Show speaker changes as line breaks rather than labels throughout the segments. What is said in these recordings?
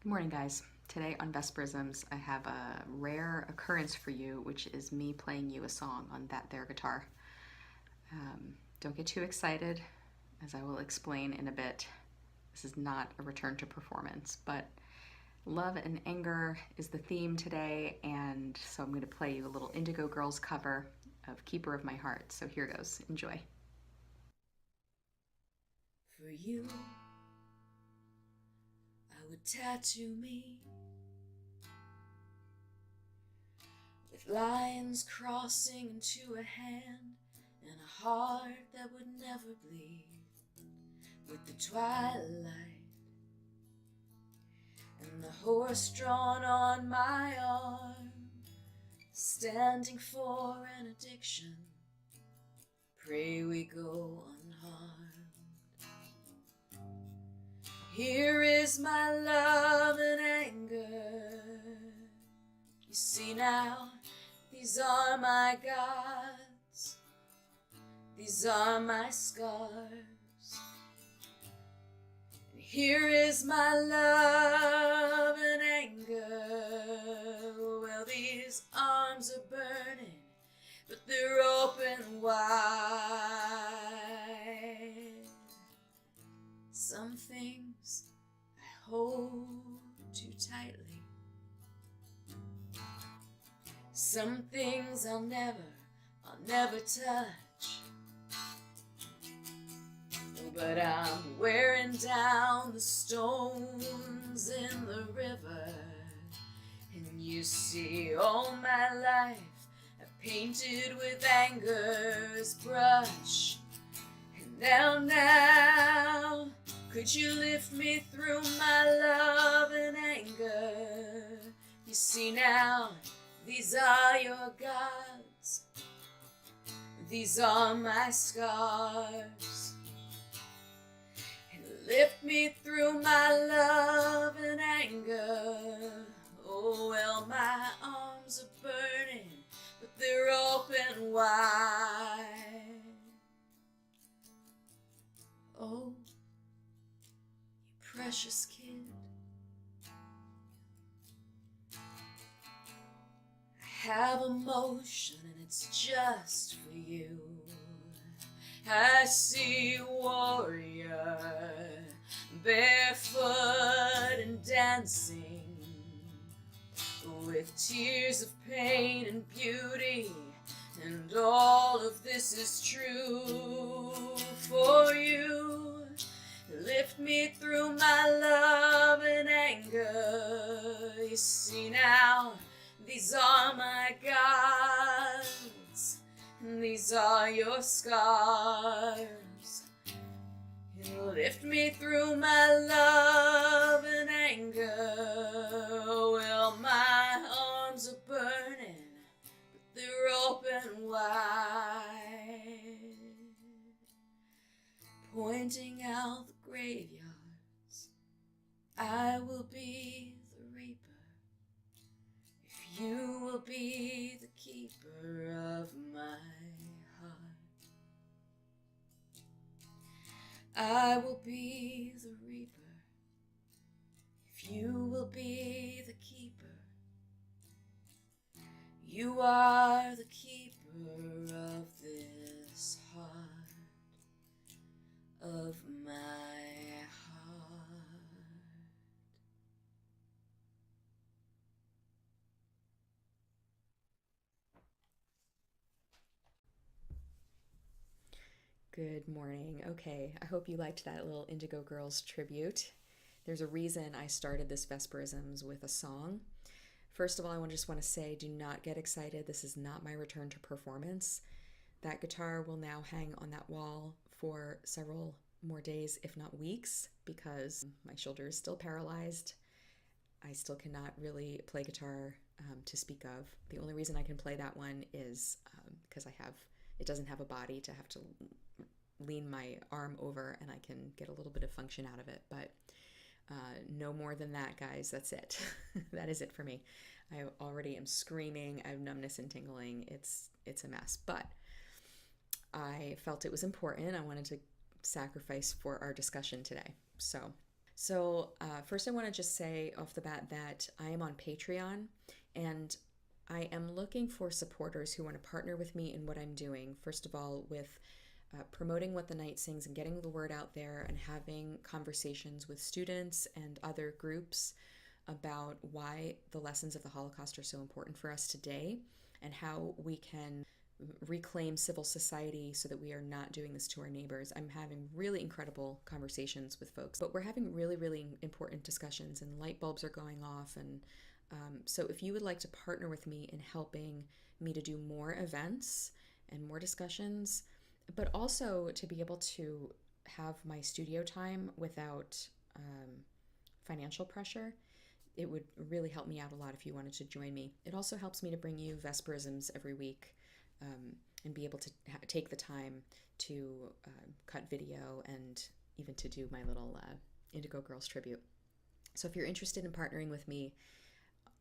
Good morning, guys. Today on Vesperisms, I have a rare occurrence for you, which is me playing you a song on that there guitar. Don't get too excited, as I will explain in a bit. This is not a return to performance, but love and anger is the theme today, and so I'm going to play you a little Indigo Girls cover of Keeper of My Heart. So here goes. Enjoy.
For you, I would tattoo me with lions crossing into a hand and a heart that would never bleed, with the twilight and the horse drawn on my arm, standing for an addiction. Pray we go unharmed. Here is my love and anger. You see now, these are my gods, these are my scars. And here is my love and anger. Well, these arms are burning, but they're open wide. Some things I hold too tightly. Some things I'll never touch. But I'm wearing down the stones in the river. And you see, all my life I've painted with anger's brush. And now, could you lift me through my love and anger? You see now, these are your gods, these are my scars. And lift me through my love and anger. Oh, well, my arms are burning, but they're open wide. Oh, you precious kid, I have emotion and it's just for you. I see a warrior, barefoot and dancing, with tears of pain and beauty, and all of this is true for you. Lift me through my love and anger. You see now, these are my gods, and these are your scars. And lift me through my love and anger. Well, my arms are burning, but they're open wide, pointing out the graveyards. I will be the reaper, if you will be the keeper of my heart. I will be the reaper, if you will be the keeper. You are the keeper of this heart, of my heart.
Good morning. Okay, I hope you liked that little Indigo Girls tribute. There's a reason I started this Vesperisms with a song. First of all, I just want to say, do not get excited. This is not my return to performance. That guitar will now hang on that wall for several more days, if not weeks, because my shoulder is still paralyzed. I still cannot really play guitar to speak of. The only reason I can play that one is because it doesn't have a body to have to lean my arm over, and I can get a little bit of function out of it. But no more than that, guys. That's it. That is it for me. I already am screaming. I have numbness and tingling. It's a mess. But I felt it was important. I wanted to sacrifice for our discussion today. So So, first, I want to just say off the bat that I am on Patreon, and I am looking for supporters who want to partner with me in what I'm doing. First of all, with promoting What the Night Sings and getting the word out there and having conversations with students and other groups about why the lessons of the Holocaust are so important for us today and how we can reclaim civil society so that we are not doing this to our neighbors. I'm having really incredible conversations with folks, but we're having really, really important discussions, and light bulbs are going off. And so if you would like to partner with me in helping me to do more events and more discussions, but also to be able to have my studio time without financial pressure, it would really help me out a lot if you wanted to join me. It also helps me to bring you Vesperisms every week, and be able to take the time to cut video and even to do my little Indigo Girls tribute. So if you're interested in partnering with me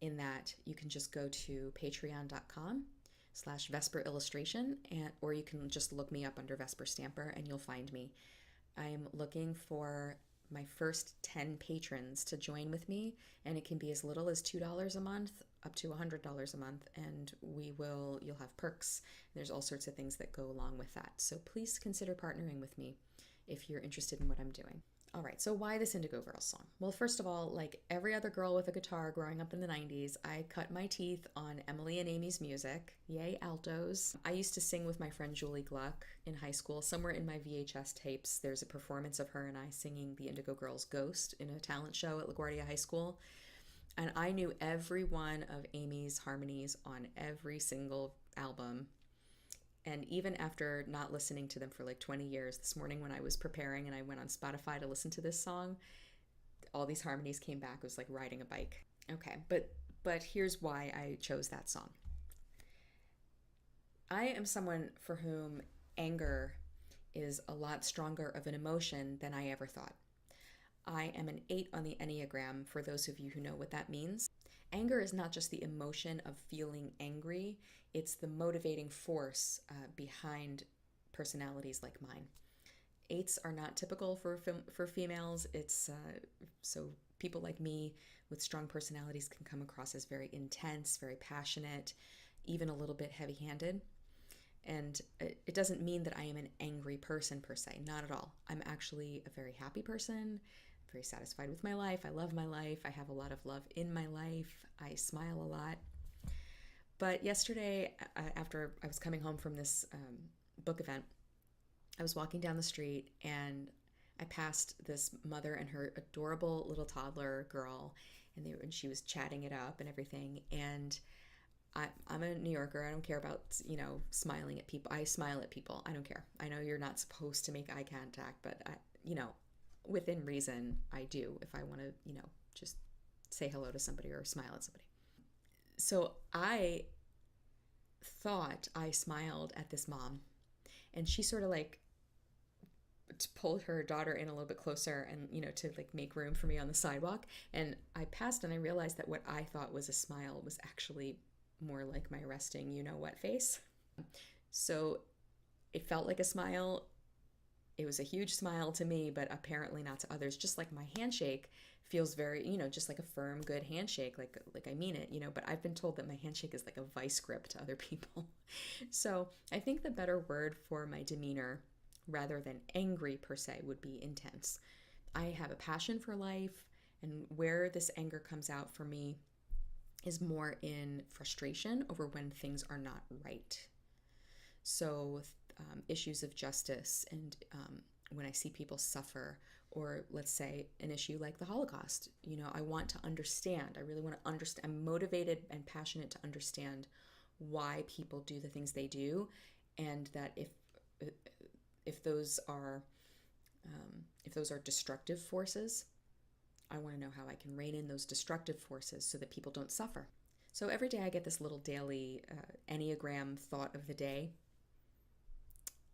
in that, you can just go to patreon.com/Vesper-illustration, or you can just look me up under Vesper Stamper and you'll find me. I'm looking for my first 10 patrons to join with me, and it can be as little as $2 a month up to $100 a month, and you'll have perks. There's all sorts of things that go along with that. So please consider partnering with me if you're interested in what I'm doing. All right, so why this Indigo Girls song? Well, first of all, like every other girl with a guitar growing up in the 90s, I cut my teeth on Emily and Amy's music. Yay, altos. I used to sing with my friend Julie Gluck in high school. Somewhere in my VHS tapes, there's a performance of her and I singing the Indigo Girls Ghost in a talent show at LaGuardia High School. And I knew every one of Amy's harmonies on every single album. And even after not listening to them for like 20 years, this morning when I was preparing and I went on Spotify to listen to this song, all these harmonies came back. It was like riding a bike. Okay, but here's why I chose that song. I am someone for whom anger is a lot stronger of an emotion than I ever thought. I am an 8 on the Enneagram, for those of you who know what that means. Anger is not just the emotion of feeling angry, it's the motivating force behind personalities like mine. 8s are not typical for females. It's so people like me with strong personalities can come across as very intense, very passionate, even a little bit heavy-handed. And it doesn't mean that I am an angry person per se, not at all. I'm actually a very happy person, very satisfied with my life. I love my life. I have a lot of love in my life. I smile a lot. But yesterday, after I was coming home from this book event, I was walking down the street and I passed this mother and her adorable little toddler girl, and she was chatting it up and everything. And I'm a New Yorker. I don't care about, smiling at people. I smile at people. I don't care. I know you're not supposed to make eye contact, but within reason, I do if I want to, just say hello to somebody or smile at somebody. So I thought I smiled at this mom, and she sort of like pulled her daughter in a little bit closer and, to like make room for me on the sidewalk. And I passed and I realized that what I thought was a smile was actually more like my resting you-know-what face. So it felt like a smile. It was a huge smile to me, but apparently not to others. Just like my handshake feels very, just like a firm, good handshake, like I mean it, but I've been told that my handshake is like a vice grip to other people. So I think the better word for my demeanor, rather than angry per se, would be intense. I have a passion for life, and where this anger comes out for me is more in frustration over when things are not right. So issues of justice, and when I see people suffer, or let's say an issue like the Holocaust, I want to understand. I really want to understand. I'm motivated and passionate to understand why people do the things they do, and that if those are destructive forces, I want to know how I can rein in those destructive forces so that people don't suffer. So every day I get this little daily Enneagram thought of the day.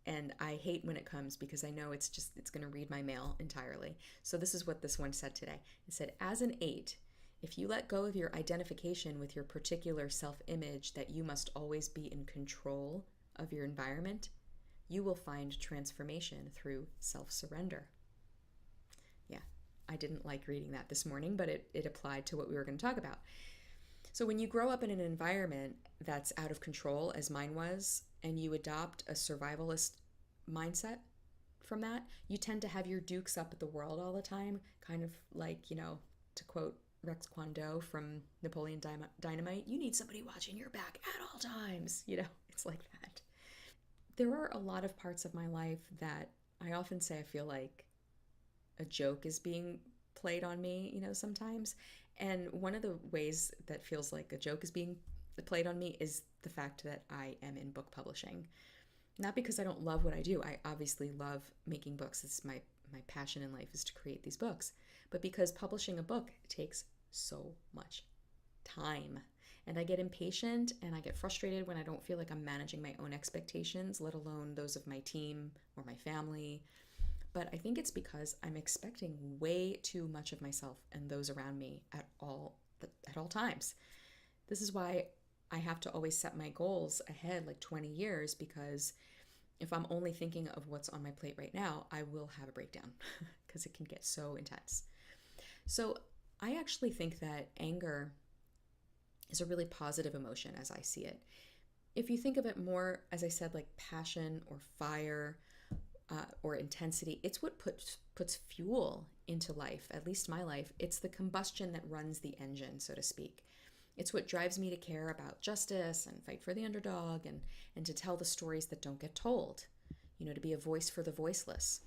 And I hate when it comes because I know it's going to read my mail entirely. So this is what this one said today. It said, as an 8, if you let go of your identification with your particular self-image that you must always be in control of your environment, you will find transformation through self-surrender. Yeah, I didn't like reading that this morning, but it applied to what we were going to talk about. So when you grow up in an environment that's out of control, as mine was, and you adopt a survivalist mindset from that, you tend to have your dukes up at the world all the time, kind of like, to quote Rex Kwon Do from Napoleon Dynamite, you need somebody watching your back at all times. It's like that. There are a lot of parts of my life that I often say I feel like a joke is being played on me, sometimes. And one of the ways that feels like a joke is being played on me is the fact that I am in book publishing. Not because I don't love what I do. I obviously love making books. It's my passion in life is to create these books. But because publishing a book takes so much time. And I get impatient and I get frustrated when I don't feel like I'm managing my own expectations, let alone those of my team or my family. But I think it's because I'm expecting way too much of myself and those around me at all times. This is why I have to always set my goals ahead like 20 years, because if I'm only thinking of what's on my plate right now, I will have a breakdown because it can get so intense. So I actually think that anger is a really positive emotion as I see it. If you think of it more, as I said, like passion or fire or intensity, it's what puts fuel into life, at least my life. It's the combustion that runs the engine, so to speak. It's what drives me to care about justice and fight for the underdog and to tell the stories that don't get told, to be a voice for the voiceless.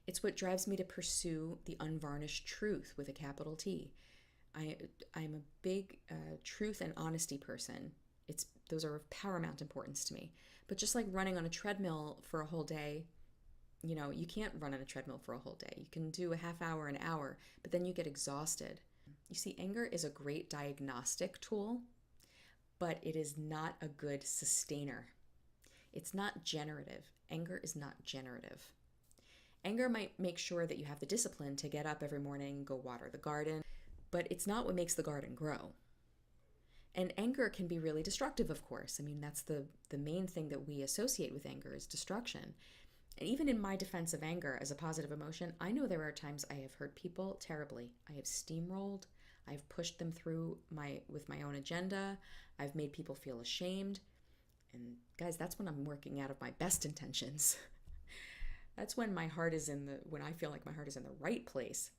It's what drives me to pursue the unvarnished truth with a capital T. I'm a big truth and honesty person. Those are of paramount importance to me. But just like running on a treadmill for a whole day, you can't run on a treadmill for a whole day. You can do a half hour, an hour, but then you get exhausted. You see, anger is a great diagnostic tool, but it is not a good sustainer. It's not generative. Anger is not generative. Anger might make sure that you have the discipline to get up every morning and go water the garden, but it's not what makes the garden grow. And anger can be really destructive, of course. I mean, that's the main thing that we associate with anger is destruction. And even in my defense of anger as a positive emotion, I know there are times I have hurt people terribly. I have steamrolled. I've pushed them through with my own agenda. I've made people feel ashamed. And guys, that's when I'm working out of my best intentions. That's when my heart is when I feel like my heart is in the right place.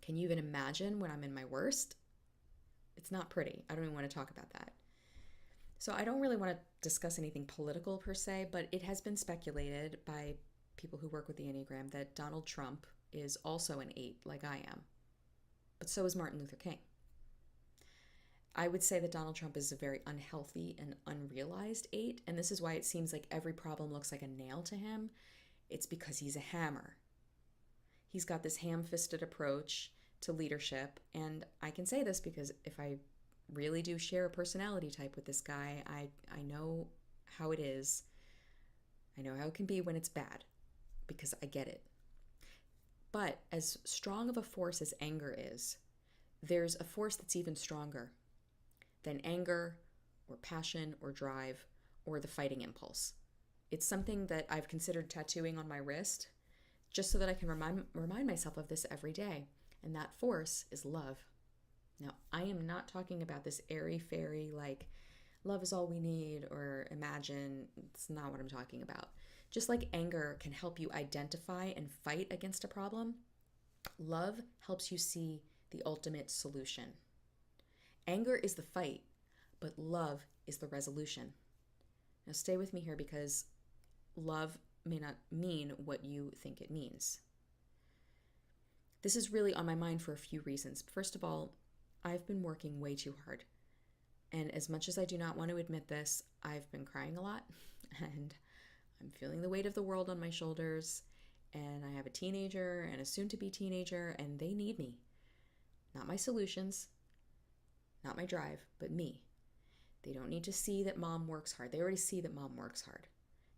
Can you even imagine when I'm in my worst? It's not pretty. I don't even want to talk about that. So I don't really want to discuss anything political per se, but it has been speculated by people who work with the Enneagram that Donald Trump is also an 8 like I am. But so is Martin Luther King. I would say that Donald Trump is a very unhealthy and unrealized 8, and this is why it seems like every problem looks like a nail to him. It's because he's a hammer. He's got this ham-fisted approach to leadership, and I can say this because if I really do share a personality type with this guy, I know how it is. I know how it can be when it's bad, because I get it. But as strong of a force as anger is, there's a force that's even stronger than anger or passion or drive or the fighting impulse. It's something that I've considered tattooing on my wrist just so that I can remind myself of this every day. And that force is love. Now, I am not talking about this airy-fairy, like, love is all we need, or imagine. It's not what I'm talking about. Just like anger can help you identify and fight against a problem, love helps you see the ultimate solution. Anger is the fight, but love is the resolution. Now, stay with me here because love may not mean what you think it means. This is really on my mind for a few reasons. First of all, I've been working way too hard. And as much as I do not want to admit this, I've been crying a lot and I'm feeling the weight of the world on my shoulders. And I have a teenager and a soon-to-be teenager, and they need me. Not my solutions, not my drive, but me. They don't need to see that mom works hard. They already see that mom works hard.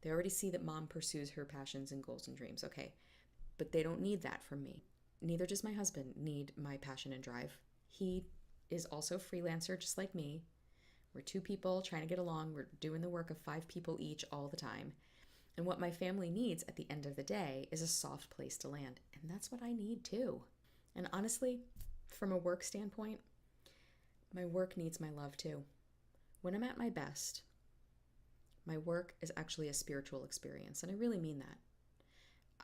They already see that mom pursues her passions and goals and dreams. Okay, but they don't need that from me. Neither does my husband need my passion and drive. He is also a freelancer just like me. We're 2 people trying to get along. We're doing the work of 5 people each all the time. And what my family needs at the end of the day is a soft place to land. And that's what I need too. And honestly, from a work standpoint, my work needs my love too. When I'm at my best, my work is actually a spiritual experience. And I really mean that.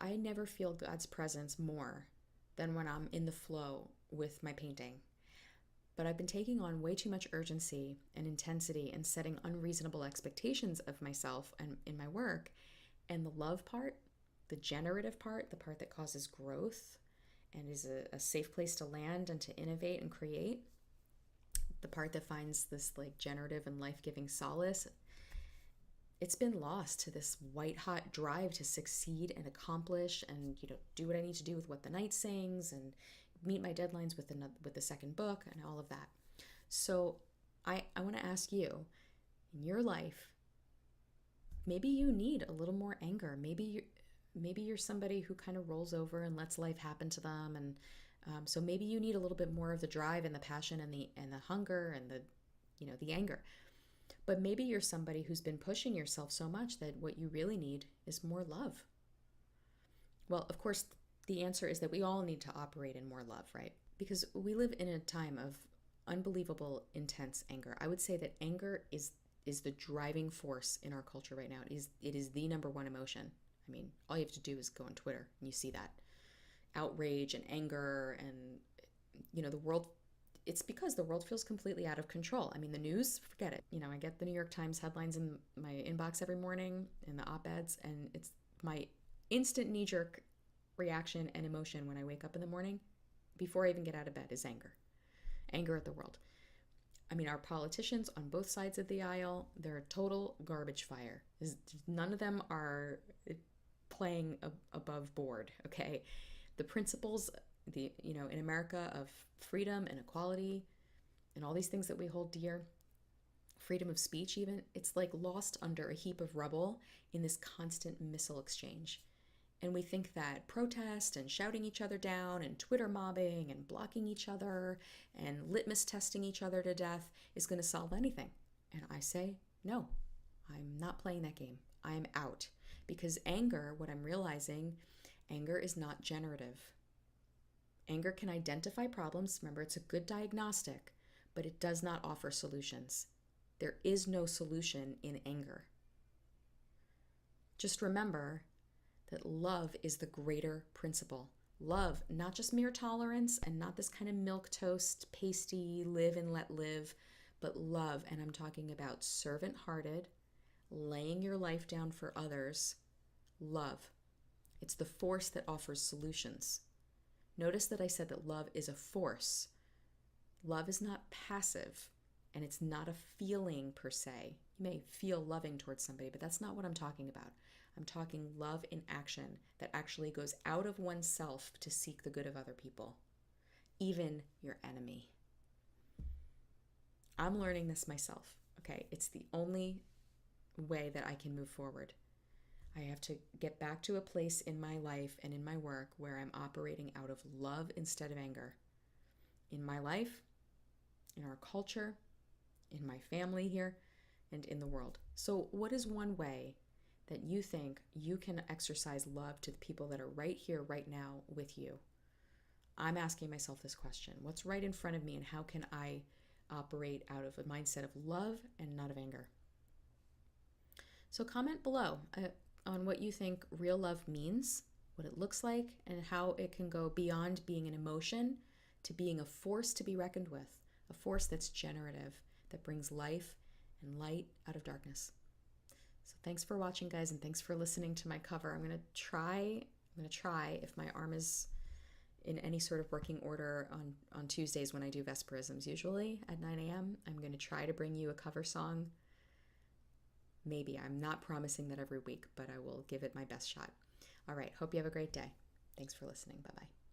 I never feel God's presence more than when I'm in the flow with my painting. But I've been taking on way too much urgency and intensity and setting unreasonable expectations of myself and in my work. And the love part, the generative part, the part that causes growth and is a safe place to land and to innovate and create, the part that finds this like generative and life-giving solace, it's been lost to this white-hot drive to succeed and accomplish and, do what I need to do with What the Night Sings and meet my deadlines with the second book and all of that. So I want to ask you, in your life, maybe you need a little more anger. Maybe you're somebody who kind of rolls over and lets life happen to them, and so maybe you need a little bit more of the drive and the passion and the hunger and the anger. But maybe you're somebody who's been pushing yourself so much that what you really need is more love. Well, of course, the answer is that we all need to operate in more love, right? Because we live in a time of unbelievable, intense anger. I would say that anger is the driving force in our culture right now. It is the number one emotion. I mean, all you have to do is go on Twitter and you see that. Outrage and anger and, the world, it's because the world feels completely out of control. I mean, the news, forget it. I get the New York Times headlines in my inbox every morning in the op-eds, and it's my instant knee-jerk reaction and emotion when I wake up in the morning before I even get out of bed is anger at the world. I mean, our politicians on both sides of the aisle, they're a total garbage fire. None of them are playing above board, okay? The principles, in America of freedom and equality and all these things that we hold dear, freedom of speech even, it's like lost under a heap of rubble in this constant missile exchange. And we think that protest and shouting each other down and Twitter mobbing and blocking each other and litmus testing each other to death is going to solve anything. And I say, no, I'm not playing that game. I'm out. Because anger, what I'm realizing, anger is not generative. Anger can identify problems. Remember, it's a good diagnostic, but it does not offer solutions. There is no solution in anger. Just remember that love is the greater principle. Love, not just mere tolerance and not this kind of milquetoast, pasty, live and let live, but love, and I'm talking about servant-hearted, laying your life down for others, love. It's the force that offers solutions. Notice that I said that love is a force. Love is not passive, and it's not a feeling per se. You may feel loving towards somebody, but that's not what I'm talking about. I'm talking love in action that actually goes out of oneself to seek the good of other people, even your enemy. I'm learning this myself, okay? It's the only way that I can move forward. I have to get back to a place in my life and in my work where I'm operating out of love instead of anger. In my life, in our culture, in my family here, and in the world. So what is one way that you think you can exercise love to the people that are right here, right now with you? I'm asking myself this question. What's right in front of me, and how can I operate out of a mindset of love and not of anger? So comment below on what you think real love means, what it looks like, and how it can go beyond being an emotion to being a force to be reckoned with, a force that's generative, that brings life and light out of darkness. So thanks for watching, guys, and thanks for listening to my cover. I'm gonna try if my arm is in any sort of working order on Tuesdays when I do Vesperisms, usually at 9 a.m. I'm gonna try to bring you a cover song. Maybe. I'm not promising that every week, but I will give it my best shot. All right, hope you have a great day. Thanks for listening. Bye-bye.